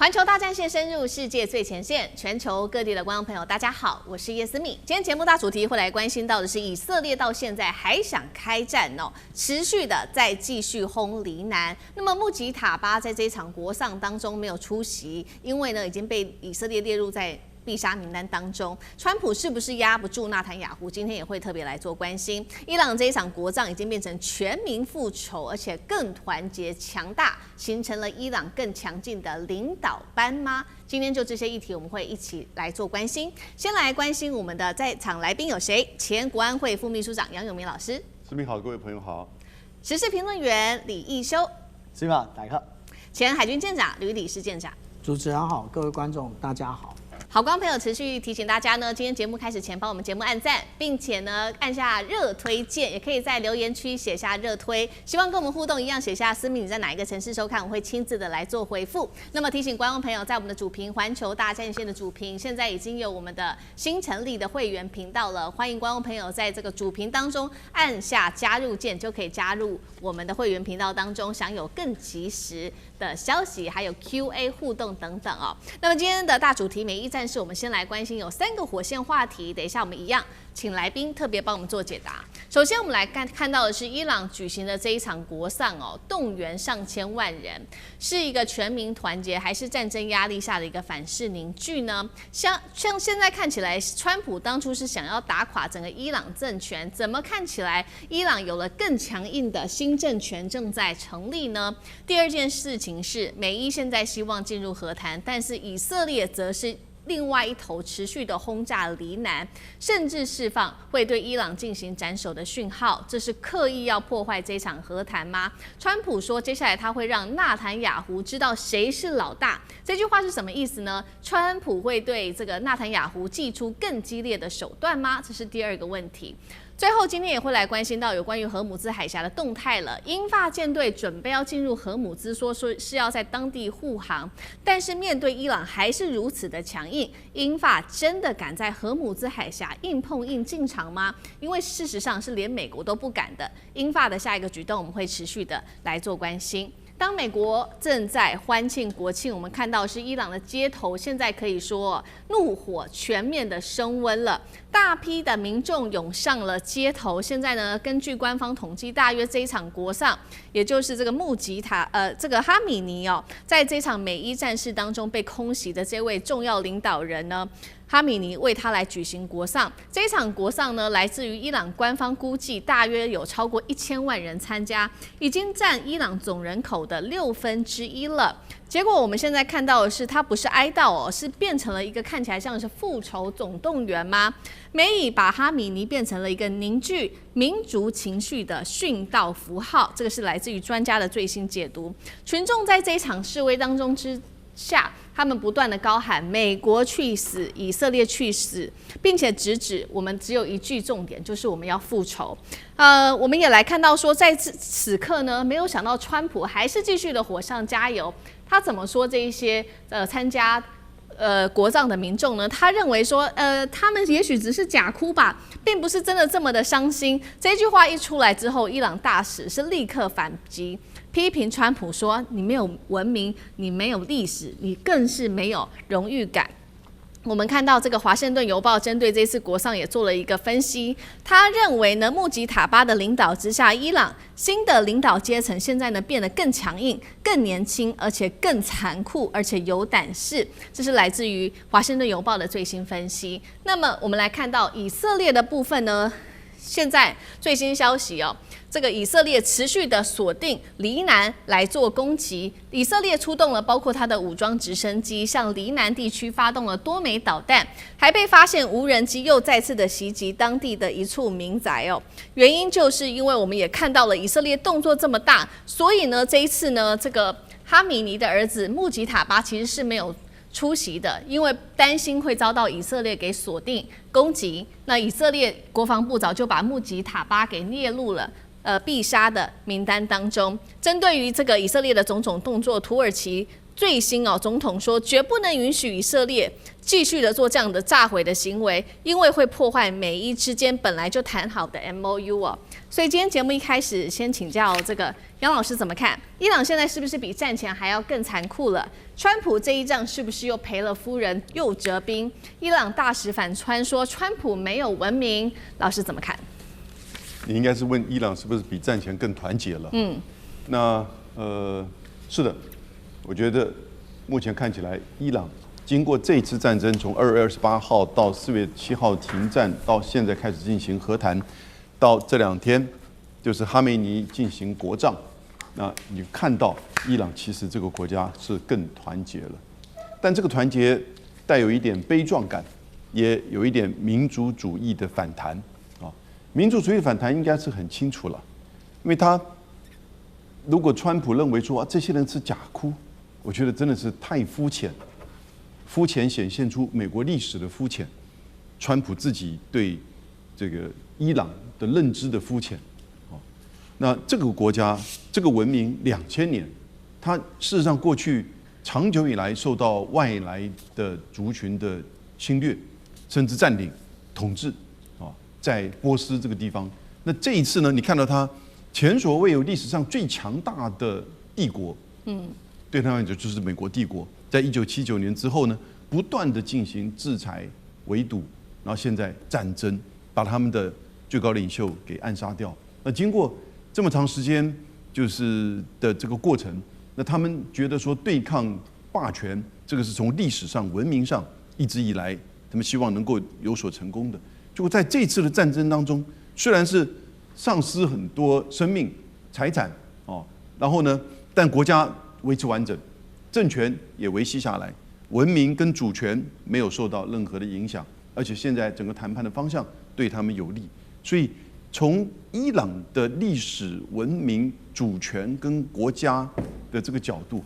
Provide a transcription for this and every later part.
環球大戰線深入世界最前線，全球各地的觀眾朋友，大家好，我是葉思敏。今天節目大主題會來關心到的是，以色列到現在還想開戰哦，持續的在繼續轟黎南。那麼穆吉塔巴在這一場國喪當中沒有出席，因為呢已經被以色列列入在必殺名單當中。川普是不是壓不住納坦雅胡？今天也會特別來做關心。伊朗這一場國葬已經變成全民復仇，而且更團結強大，形成了伊朗更強勁的領導班嗎？今天就這些議題，我們會一起來做關心。先來關心我們的在場來賓有誰？前國安會副秘書長楊永明老師，思敏好，各位朋友好。時事評論員李義修，思敏好，大家好。前海軍艦長呂禮士艦長，主持人好，各位觀眾大家好。好，觀眾朋友持續提醒大家呢，今天節目開始前幫我們節目按讚，並且呢按下熱推鍵，也可以在留言區寫下熱推，希望跟我們互動一樣，寫下思敏你在哪一個城市收看，我會親自的來做回復。那麼提醒觀眾朋友，在我們的主頻環球大戰線的主頻，現在已經有我們的新成立的會員頻道了，歡迎觀眾朋友在這個主頻當中按下加入鍵，就可以加入我們的會員頻道當中，享有更及時的消息，還有 Q&A 互動等等哦。那麼今天的大主題美伊戰事，我們先來關心有3個火線話題，等一下我們一樣請來賓特別幫我們做解答。首先我們來看到的是伊朗舉行的這一場國喪哦，動員上千萬人，是一個全民團結，還是戰爭壓力下的一個反勢凝聚呢？像現在看起來，川普當初是想要打垮整個伊朗政權，怎麼看起來伊朗有了更強硬的新政權正在成立呢？第二件事情是，美伊現在希望進入和談，但是以色列則是另外一頭持續的轟炸黎南，甚至釋放會對伊朗進行斬首的訊號，這是刻意要破壞這場和談嗎？川普說，接下來他會讓納坦雅胡知道誰是老大。這句話是什麼意思呢？川普會對這個納坦雅胡祭出更激烈的手段嗎？這是第二個問題。最後，今天也會來關心到有關於荷姆茲海峽的動態了。英法艦隊準備要進入荷姆茲，說是要在當地護航，但是面對伊朗還是如此的強硬，英法真的敢在荷姆茲海峽硬碰硬進場嗎？因為事實上是連美國都不敢的。英法的下一個舉動，我們會持續的來做關心。當美國正在歡慶國慶，我們看到是伊朗的街頭現在可以說怒火全面的升溫了，大批的民眾湧上了街頭。現在呢，根據官方統計，大約這一場國喪，也就是這個穆吉塔這個哈米尼哦，在這場美伊戰事當中被空襲的這位重要領導人呢，哈米尼為他來舉行國喪。這一場國喪呢，來自於伊朗官方估計，大約有超過1000萬人參加，已經佔伊朗總人口的1/6了。結果我們現在看到的是，它不是哀悼哦，是變成了一個看起來像是復仇總動員嗎？美以把哈米尼變成了一個凝聚民族情緒的殉道符號，這個是來自於專家的最新解讀。群眾在這一場示威當中之下，他們不斷的高喊美國去死，以色列去死，並且直指我們只有一句重點，就是我們要復仇。我們也來看到說，在此刻呢，沒有想到川普還是繼續的火上加油。他怎麼說這一些參加國葬的民眾呢？他認為說他們也許只是假哭吧，並不是真的這麼的傷心。這句話一出來之後，伊朗大使是立刻反擊，批評川普說，你沒有文明，你沒有歷史，你更是沒有榮譽感。我們看到這個《華盛頓郵報》針對這次國喪也做了一個分析，他認為呢，穆吉塔巴的領導之下，伊朗新的領導階層現在呢變得更強硬、更年輕，而且更殘酷，而且有膽識。這是來自於《華盛頓郵報》的最新分析。那麼我們來看到以色列的部分呢，現在最新消息哦。這個以色列持續的鎖定黎南來做攻擊，以色列出動了包括它的武裝直升機，向黎南地區發動了多枚導彈，還被發現無人機又再次的襲擊當地的一處民宅哦。原因就是因為我們也看到了以色列動作這麼大，所以呢這一次呢，這個哈米尼的兒子穆吉塔巴其實是沒有出席的，因為擔心會遭到以色列給鎖定攻擊。那以色列國防部早就把穆吉塔巴給列入了必殺的名單當中。針對於這個以色列的種種動作，土耳其最新總統說絕不能允許以色列繼續的做這樣的炸毀的行為，因為會破壞美伊之間本來就談好的 MOU 所以今天節目一開始，先請教這個楊老師怎麼看？伊朗現在是不是比戰前還要更殘酷了？川普這一仗是不是又賠了夫人又折兵？伊朗大使反川說川普沒有文明，老師怎麼看？你應該是問伊朗是不是比戰前更團結了？那是的，我覺得目前看起來，伊朗經過這次戰爭，從2月28號到4月7號停戰，到現在開始進行和談。到這2天，就是哈梅尼進行國葬，那你看到伊朗其實這個國家是更團結了，但這個團結帶有一點悲壯感，也有一點民族主義的反彈啊。民族主義的反彈應該是很清楚了，因為他如果川普認為說這些人是假哭，我覺得真的是太膚淺，膚淺顯現出美國歷史的膚淺，川普自己對這個伊朗的認知的膚淺，那這個國家這個文明2000年，它事實上過去長久以來受到外來的族群的侵略，甚至佔領、統治，在波斯這個地方。那這一次呢，你看到它前所未有歷史上最強大的帝國，對他們來講就是美國帝國，在1979年之後呢，不斷的進行制裁、圍堵，然後現在戰爭，把他們的最高領袖給暗殺掉。那經過這麼長時間就是的這個過程，那他們覺得說對抗霸權，這個是從歷史上、文明上一直以來他們希望能夠有所成功的。結果在這次的戰爭當中，雖然是喪失很多生命、財產然後呢，但國家維持完整，政權也維繫下來，文明跟主權沒有受到任何的影響，而且現在整個談判的方向對他們有利。所以，從伊朗的歷史、文明、主權跟國家的這個角度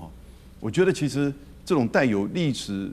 我覺得其實這種帶有歷史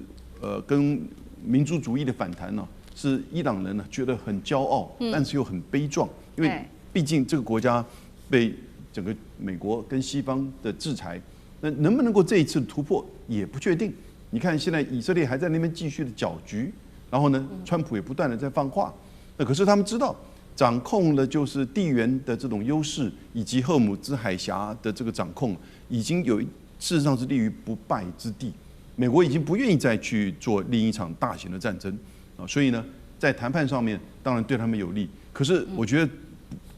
跟民族主義的反彈呢，是伊朗人呢覺得很驕傲，但是又很悲壯，因為畢竟這個國家被整個美國跟西方的制裁，那能不能夠這一次突破也不確定。你看現在以色列還在那邊繼續的攪局，然後呢，川普也不斷的在放話，那可是他們知道。掌控了就是地緣的這種優勢，以及荷姆茲海峽的這個掌控，已經有事實上是立於不敗之地。美國已經不願意再去做另一場大型的戰爭所以呢，在談判上面當然對他們有利，可是我覺得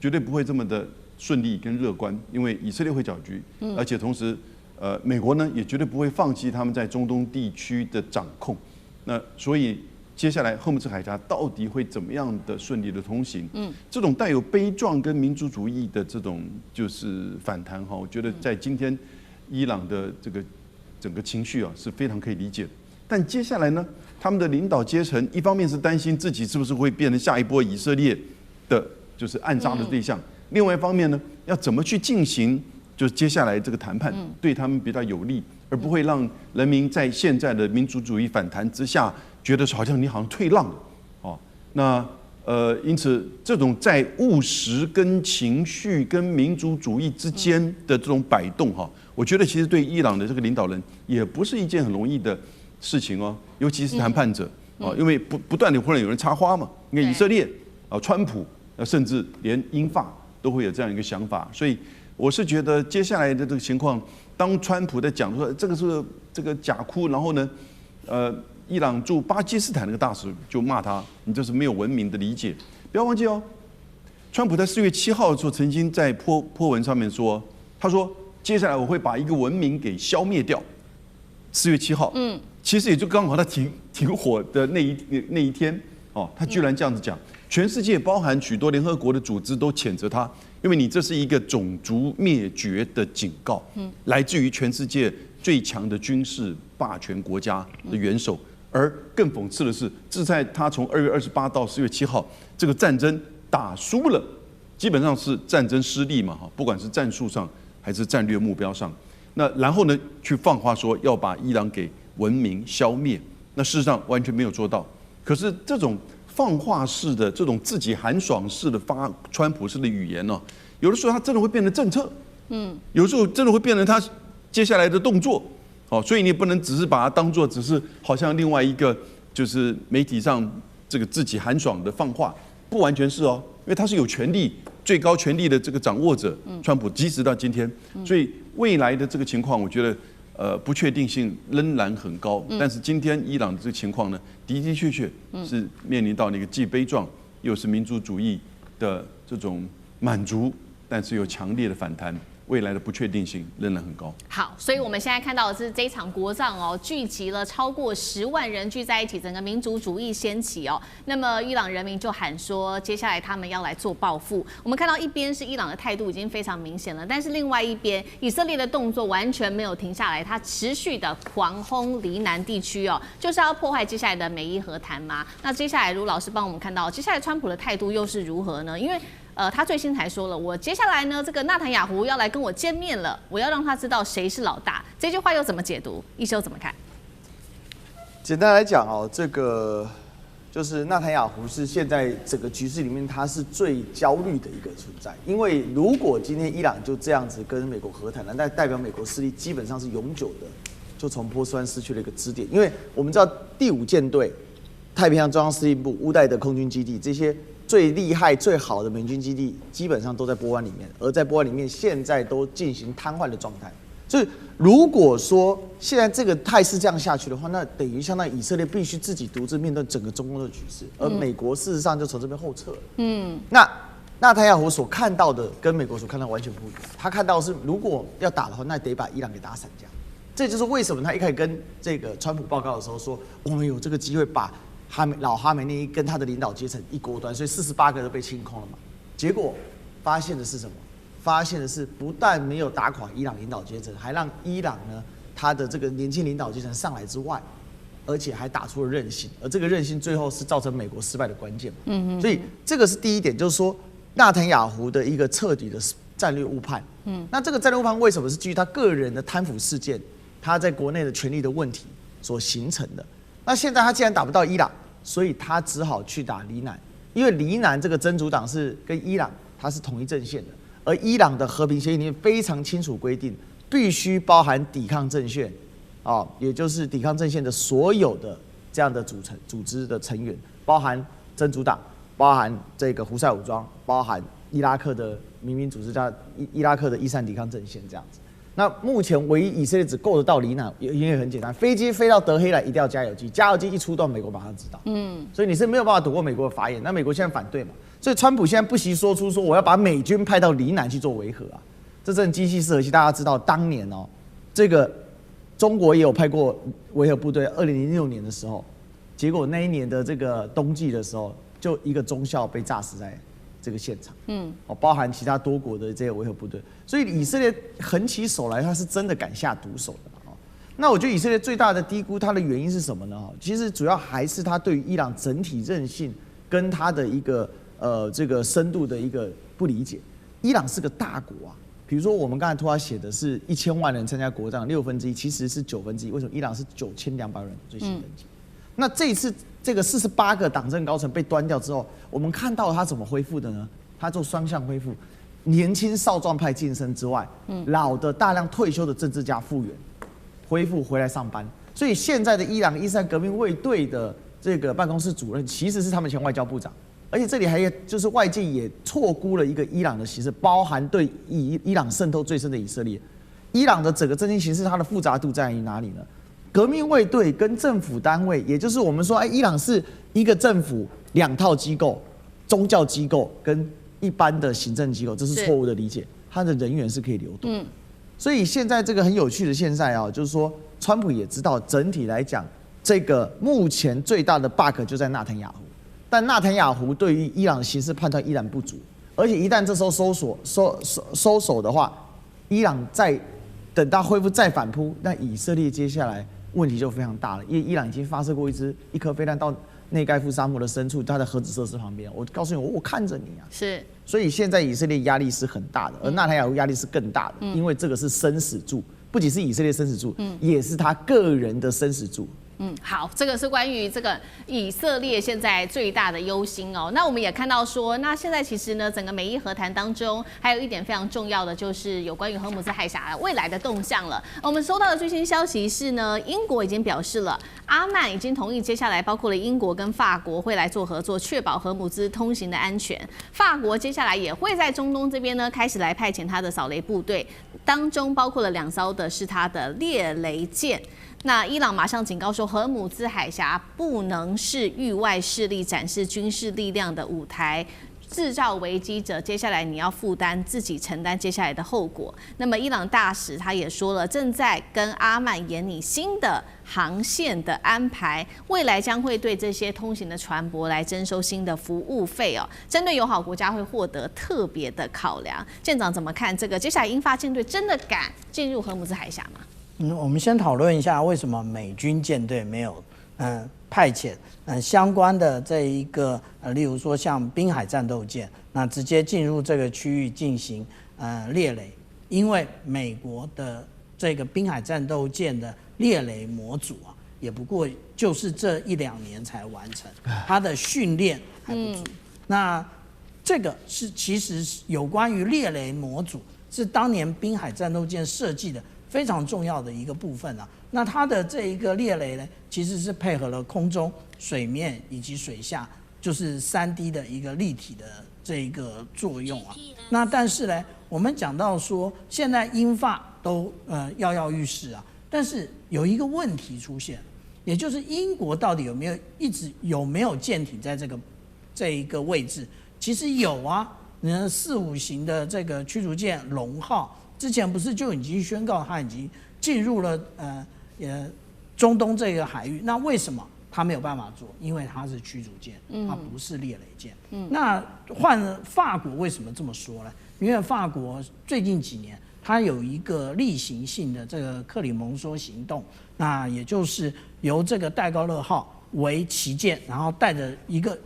絕對不會這麼的順利跟樂觀，因為以色列會攪局，而且同時美國呢也絕對不會放棄他們在中東地區的掌控。那所以。接下來，荷姆茲海峽到底會怎麼樣的順利的通行？這種帶有悲壯跟民族主義的這種就是反彈我覺得在今天伊朗的這個整個情緒是非常可以理解的。但接下來呢，他們的領導階層一方面是擔心自己是不是會變成下一波以色列的就是暗殺的對象，另外一方面呢，要怎麼去進行就是接下來這個談判對他們比較有利，而不會讓人民在現在的民族主義反彈之下。覺得好像你好像退讓了，那因此這種在務實跟情緒跟民族主義之間的這種擺動我覺得其實對伊朗的這個領導人也不是一件很容易的事情尤其是談判者因為不斷的會有人插花嘛，因為以色列川普甚至連英法都會有這樣一個想法，所以我是覺得接下來的這個情況，當川普在講說這個是這個假哭，然後呢，伊朗駐巴基斯坦那個大使就罵他，你這是沒有文明的理解。不要忘記川普在4月7號的時候曾經在波文上面說，他說接下來我會把一個文明給消滅掉。4月7號，其實也就剛好他停火的那一天他居然這樣子講，全世界包含許多聯合國的組織都譴責他，因為你這是一個種族滅絕的警告，來自於全世界最強的軍事霸權國家的元首。而更諷刺的是，是在他從2月28到4月7號這個戰爭打輸了，基本上是戰爭失利嘛，不管是戰術上還是戰略目標上。那然後呢，去放話說要把伊朗給文明消滅，那事實上完全沒有做到。可是這種放話式的、這種自己寒爽式的發川普式的語言呢，有的時候他真的會變成政策，有時候真的會變成他接下來的動作。所以你也不能只是把它當作只是好像另外一個就是媒體上這個自己寒爽的放話，不完全是因為他是有權利最高權力的這個掌握者，川普，即使到今天，所以未來的這個情況，我覺得不確定性仍然很高。但是今天伊朗的這個情況呢，的的確確是面臨到那個既悲壯又是民族主義的這種滿足，但是又強烈的反彈。未來的不確定性仍然很高。好，所以我們現在看到的是這一場國葬哦，聚集了超過10萬人聚在一起，整個民族主義掀起哦。那麼伊朗人民就喊說，接下來他們要來做報復。我們看到一邊是伊朗的態度已經非常明顯了，但是另外一邊以色列的動作完全沒有停下來，它持續的狂轟黎南地區哦，就是要破壞接下來的美伊和談嗎？那接下來盧老師幫我們看到，接下來川普的態度又是如何呢？因為他最新才說了，我接下來呢，这個納坦雅胡要來跟我見面了，我要讓他知道誰是老大。這句話又怎麼解讀？一休怎麼看？簡單來講哦，這個就是納坦雅胡是現在整個局勢裡面他是最焦慮的一個存在，因為如果今天伊朗就這樣子跟美國和談了，那代表美國勢力基本上是永久的就從波斯灣失去了一個支點，因為我們知道第5艦隊、太平洋中央司令部、烏代德空軍基地這些最厲害、最好的美軍基地，基本上都在波灣裡面，而在波灣裡面現在都進行癱瘓的狀態。所以，如果說現在這個態勢這樣下去的話，那等於相當於以色列必須自己獨自面對整個中東的局勢，而美國事實上就從這邊後撤了。那納坦雅胡所看到的跟美國所看到的完全不一樣，他看到的是如果要打的話，那得把伊朗給打散架。這就是為什麼他一開始跟這個川普報告的時候說，我們有這個機會把老哈梅內伊跟他的領導階層一鍋端，所以48個都被清空了嘛。結果發現的是什麼？發現的是不但沒有打垮伊朗領導階層，還讓伊朗呢他的這個年輕領導階層上來之外，而且還打出了韌性，而這個韌性最後是造成美國失敗的關鍵嘛。所以這個是第一點，就是說納坦雅胡的一個徹底的戰略誤判。那這個戰略誤判為什麼是基於他個人的貪腐事件，他在國內的權力的問題所形成的？那現在他既然打不到伊朗，所以他只好去打黎南，因為黎南這個真主黨是跟伊朗它是同一陣線的，而伊朗的和平協議裡面非常清楚規定，必須包含抵抗陣線，也就是抵抗陣線的所有的這樣的組織的成員，包含真主黨，包含這個胡塞武裝，包含伊拉克的民兵組織叫伊拉克的伊斯蘭抵抗陣線這樣子。那目前唯一以色列只夠得到黎南，因為很簡單，飛機飛到德黑蘭一定要加油機，加油機一出動，美國馬上知道。所以你是沒有辦法躲過美國的法眼。那美國現在反對嘛，所以川普現在不惜說出說我要把美軍派到黎南去做維和啊，這真的機器是核心。大家知道當年哦，這個中國也有派過維和部隊，2006年的時候，結果那一年的這個冬季的時候，就一個中校被炸死在這個現場，包含其他多國的這些維和部隊，所以以色列橫起手來，他是真的敢下毒手的。那我覺得以色列最大的低估它的原因是什麼呢？其實主要還是他對於伊朗整體韌性跟他的一個這個深度的一個不理解。伊朗是個大國啊，比如說我們剛才圖上寫的是1000萬人參加國葬，1/6，其實是1/9。為什麼伊朗是9200人最新登記？那這一次這個48個黨政高層被端掉之後，我們看到他怎麼恢復的呢？他做雙向恢復，年輕少壯派晉升之外，老的大量退休的政治家復原，恢復回來上班。所以現在的伊朗伊斯蘭革命衛隊的這個辦公室主任其實是他們前外交部長，而且這裡還就是外界也錯估了一個伊朗的形勢，包含對伊朗滲透最深的以色列。伊朗的整個政經形勢它的複雜度在於哪裡呢？革命衛隊跟政府單位，也就是我們說，伊朗是一個政府2套機構，宗教機構跟一般的行政機構，這是錯誤的理解。它的人員是可以流動。所以現在這個很有趣的現在啊，就是說，川普也知道，整體來講，這個目前最大的 bug 就在納坦雅胡。但納坦雅胡對於伊朗的形勢判斷依然不足，而且一旦這時候收手的話，伊朗再等到恢復再反撲，那以色列接下來問題就非常大了，因為伊朗已經發射過一顆飛彈到內蓋夫沙漠的深處，它的核子設施旁邊。我告訴你，我看着你啊。是。所以現在以色列壓力是很大的，而納坦雅胡壓力是更大的，因為這個是生死柱，不僅是以色列生死柱，也是他個人的生死柱。好，這個是關於這個以色列現在最大的憂心哦。那我們也看到說，那現在其實呢，整個美伊和談當中，還有一點非常重要的，就是有關於荷姆茲海峽未來的動向了。我們收到的最新消息是呢，英國已經表示了，阿曼已經同意接下來包括了英國跟法國會來做合作，確保荷姆茲通行的安全。法國接下來也會在中東這邊呢，開始來派遣他的掃雷部隊，當中包括了2艘的是他的獵雷艦。那伊朗馬上警告說，荷姆茲海峽不能是域外勢力展示軍事力量的舞台，製造危機者，接下來你要負擔自己承擔接下來的後果。那麼伊朗大使他也說了，正在跟阿曼研擬新的航線的安排，未來將會對這些通行的船舶來徵收新的服務費哦。針對友好國家會獲得特別的考量。艦長怎麼看這個？接下來英法艦隊真的敢進入荷姆茲海峽嗎？我們先討論一下為什麼美軍艦隊沒有派遣相關的這一個例如說像濱海戰鬥艦，那直接進入這個區域進行獵雷，因為美國的這個濱海戰鬥艦的獵雷模組啊，也不過就是這1-2年才完成，它的訓練還不足。那這個是其實有關於獵雷模組是當年濱海戰鬥艦設計的非常重要的一個部分啊。那它的這一個獵雷呢，其實是配合了空中、水面以及水下，就是 3D 的一個立體的這一個作用啊。那但是呢，我們講到說，現在英法都躍躍欲試啊，但是有一個問題出現，也就是英國到底有沒有艦艇在這一個位置？其實有啊，4-5型的這個驅逐艦龍號。之前不是就已經宣告它已經進入了中東這個海域？那為什麼它沒有辦法做？因為它是驅逐艦，它不是獵雷艦。那換了法國為什麼這麼說呢？因為法國最近幾年它有一個例行性的這個克里蒙梭行動，那也就是由這個戴高樂號為旗艦，然後帶着一個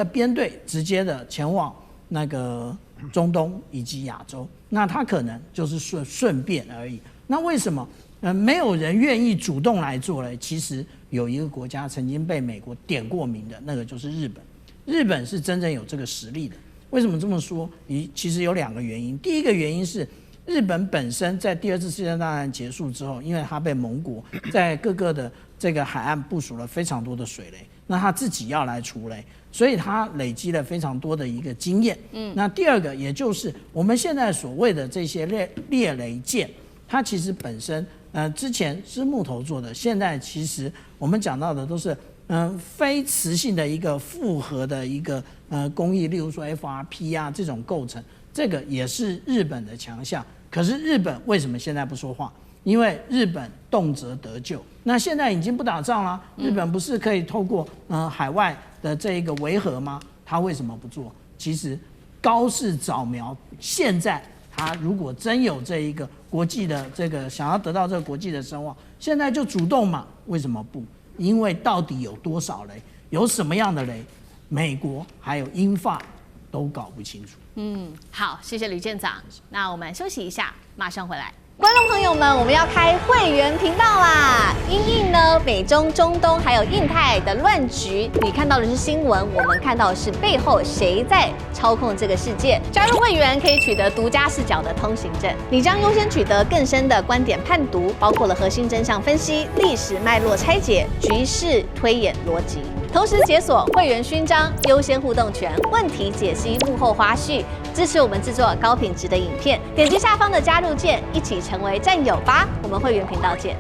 編隊直接的前往那個中東以及亞洲。那他可能就是順便而已。那為什麼沒有人願意主動來做呢？其實有一個國家曾經被美國點過名的，那個就是日本。日本是真正有這個實力的。為什麼這麼說？其實有2個原因。第一個原因是日本本身在第2次世界大戰結束之後，因為它被盟國在各個的這個海岸部署了非常多的水雷，那他自己要來除雷，所以他累積了非常多的一個經驗。那第2個，也就是我們現在所謂的這些獵雷艦，它其實本身之前是木頭做的，現在其實我們講到的都是非磁性的一個複合的一個工藝，例如說 FRP 啊這種構成，這個也是日本的強項。可是日本為什麼現在不說話？因為日本動輒得咎，那現在已經不打仗了，日本不是可以透過海外的這一個維和嗎？他為什麼不做？其實高市早苗，現在他如果真有這一個國際的這個想要得到這個國際的聲望，現在就主動嘛？為什麼不？因為到底有多少雷，有什麼樣的雷，美國還有英法都搞不清楚。好，謝謝呂艦長。那我們休息一下，馬上回來。觀眾朋友們，我們要開會員頻道啦！因應呢美中、中東還有印太的亂局，你看到的是新聞，我們看到的是背後誰在操控這個世界。加入會員可以取得獨家視角的通行證，你將優先取得更深的觀點判讀，包括了核心真相分析、歷史脈絡拆解、局勢推演邏輯。同時解鎖會員勳章、優先互動權、問題解析、幕後花絮，支持我們制作高品質的影片。點擊下方的加入鍵，一起成為戰友吧！我們會員頻道見。